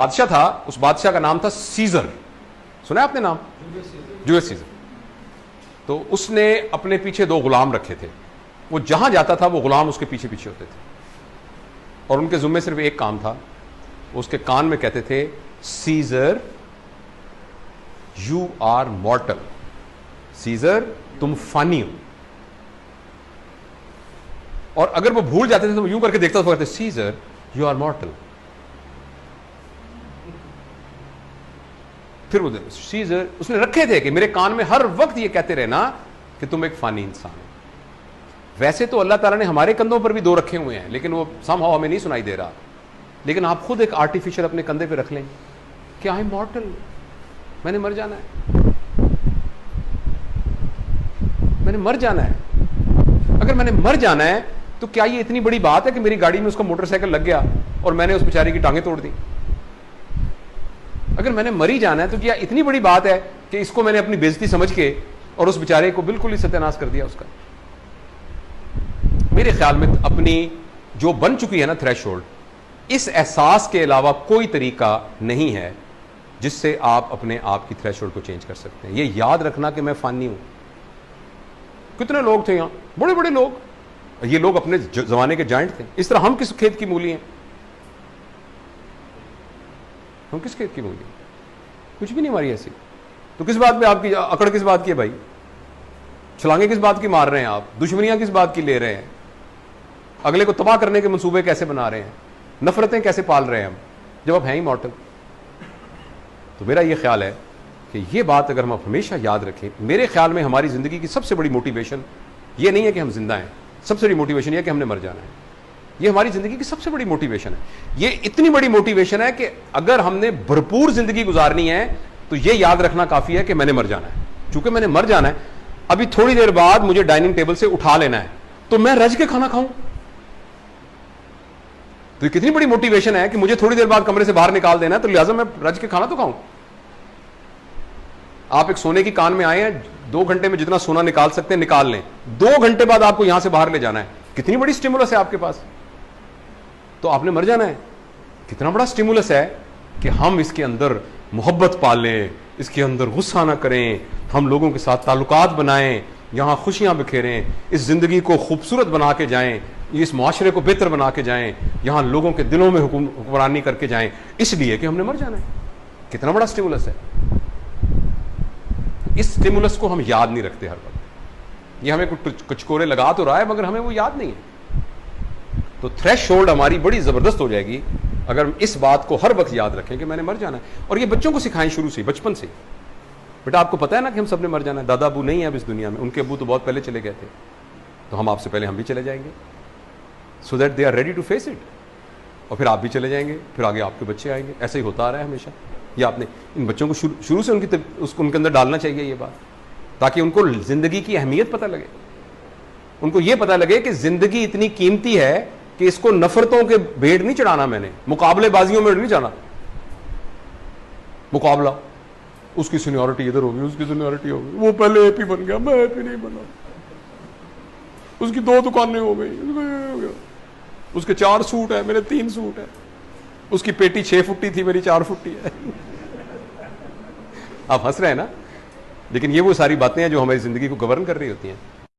बादशाह था, उस बादशाह का नाम था सीजर। सुना है आपने नाम? Julius Caesar. तो उसने अपने पीछे दो गुलाम रखे थे। वो जहां जाता था वो गुलाम उसके पीछे पीछे होते थे और उनके जुम्मे सिर्फ एक काम था। उसके कान में कहते थे, Caesar you are mortal. Caesar तुम फानी हो। और अगर वो भूल जाते थे तो वो यूं करके देखता था, कहते सीजर यू आर मॉर्टल। फिर वो सीजर उसने रखे थे कि मेरे कान में हर वक्त ये कहते रहना कि तुम एक फानी इंसान हो। वैसे तो अल्लाह ताला ने हमारे कंधों पर भी दो रखे हुए हैं, लेकिन वो समहाउ हमें नहीं सुनाई दे रहा। लेकिन आप खुद एक आर्टिफिशियल अपने कंधे पे रख लें कि आई एम मॉर्टल, मैंने मर जाना है, मैंने मर जाना है। अगर मैंने मर जाना है तो क्या ये इतनी बड़ी बात है कि मेरी गाड़ी में उसका मोटरसाइकिल लग गया और मैंने उस बेचारे की टांगें तोड़ दी? अगर मैंने मरी जाना है तो क्या इतनी बड़ी बात है कि इसको मैंने अपनी बेइज्जती समझ के और उस बेचारे को बिल्कुल ही सत्यानाश कर दिया उसका? मेरे ख्याल में अपनी जो बन चुकी है ना थ्रेशोल्ड, इस एहसास के अलावा कोई तरीका नहीं है जिससे आप अपने आप की थ्रेशोल्ड को चेंज कर सकते हैं। ये याद रखना कि मैं फानी हूं। कितने लोग थे यहां, बड़े बड़े लोग, ये लोग अपने जमाने के जाइंट थे। इस तरह हम किस खेत की मूली हैं? हम किस खेत की मूली? कुछ भी नहीं हमारी ऐसी। तो किस बात पे आपकी अकड़, किस बात की है भाई? छलांगे किस बात की मार रहे हैं आप? दुश्मनियां किस बात की ले रहे हैं? अगले को तबाह करने के मंसूबे कैसे बना रहे हैं? नफरतें कैसे पाल रहे हैं हम, जब आप हैं ही मॉर्टल? तो मेरा यह ख्याल है कि यह बात अगर हम हमेशा याद रखें, मेरे ख्याल में हमारी जिंदगी की सबसे बड़ी मोटिवेशन यह नहीं है कि हम जिंदा हैं, सबसे बड़ी मोटिवेशन यह है कि हमने मर जाना है। यह हमारी जिंदगी की सबसे बड़ी मोटिवेशन है। यह इतनी बड़ी मोटिवेशन है कि अगर हमने भरपूर जिंदगी गुजारनी है तो यह याद रखना काफी है कि मैंने मर जाना है। चूंकि मैंने मर जाना है, अभी थोड़ी देर बाद मुझे डाइनिंग टेबल से उठा लेना है, तो मैं रज के खाना खाऊं। तो कितनी बड़ी मोटिवेशन है कि मुझे थोड़ी देर बाद कमरे से बाहर निकाल देना है, तो लिहाजा मैं रज के खाना तो खाऊं। आप एक सोने की कान में आए हैं, 2 घंटे में जितना सोना निकाल सकते हैं निकाल लें, 2 घंटे बाद आपको यहां से बाहर ले जाना है। कितनी बड़ी स्टिमुलस है आपके पास। तो आपने मर जाना है। कितना बड़ा स्टिमुलस है कि हम इसके अंदर मोहब्बत पालें, इसके अंदर गुस्सा ना करें, हम लोगों के साथ ताल्लुकात बनाएं, यहां खुशियां बिखेरें, इस जिंदगी को खूबसूरत बना के जाएं, इस माशरे को बेहतर बना के जाएं, यहां लोगों के दिलों में हुक्मरानी करके जाएं, इसलिए कि हमने मर जाना है। कितना बड़ा स्टिमुलस है। इस स्टिमुलस को हम याद नहीं रखते हर वक्त। ये हमें कुछ कचकोरे लगा तो रहा है मगर हमें वो याद नहीं है। तो थ्रेशोल्ड हमारी बड़ी जबरदस्त हो जाएगी अगर हम इस बात को हर वक्त याद रखें कि मैंने मर जाना है। और ये बच्चों को सिखाएं शुरू से, बचपन से। बेटा आपको पता है ना कि हम सबने मर जाना है। दादा अबू नहीं है अब इस दुनिया में, उनके अबू तो बहुत पहले चले गए थे, तो हम आपसे पहले हम भी चले जाएंगे, so that they are ready to face it. और फिर आप भी चले जाएंगे, फिर आगे आपके बच्चे आएंगे। ऐसा ही होता आ रहा है हमेशा। ये आपने इन बच्चों को शुरू से उनके अंदर डालना चाहिए ये बात, ताकि उनको जिंदगी की अहमियत पता लगे। उनको ये पता लगे कि जिंदगी इतनी कीमती है कि इसको नफरतों के भेड़ नहीं चढ़ाना, मैंने मुकाबलेबाजियों में नहीं जाना। मुकाबला, उसकी सीनियरिटी इधर होगी, उसकी सीनियरिटी होगी, वो पहले एपी बन गया, मैं एपी नहीं बना, उसकी 2 दुकानें हो गई, उसके 4 सूट है, मेरे 3 सूट है, उसकी पेटी 6 फुट्टी थी, मेरी 4 फुट्टी है। आप हंस रहे हैं ना, लेकिन ये वो सारी बातें हैं जो हमारी जिंदगी को गवर्न कर रही होती हैं।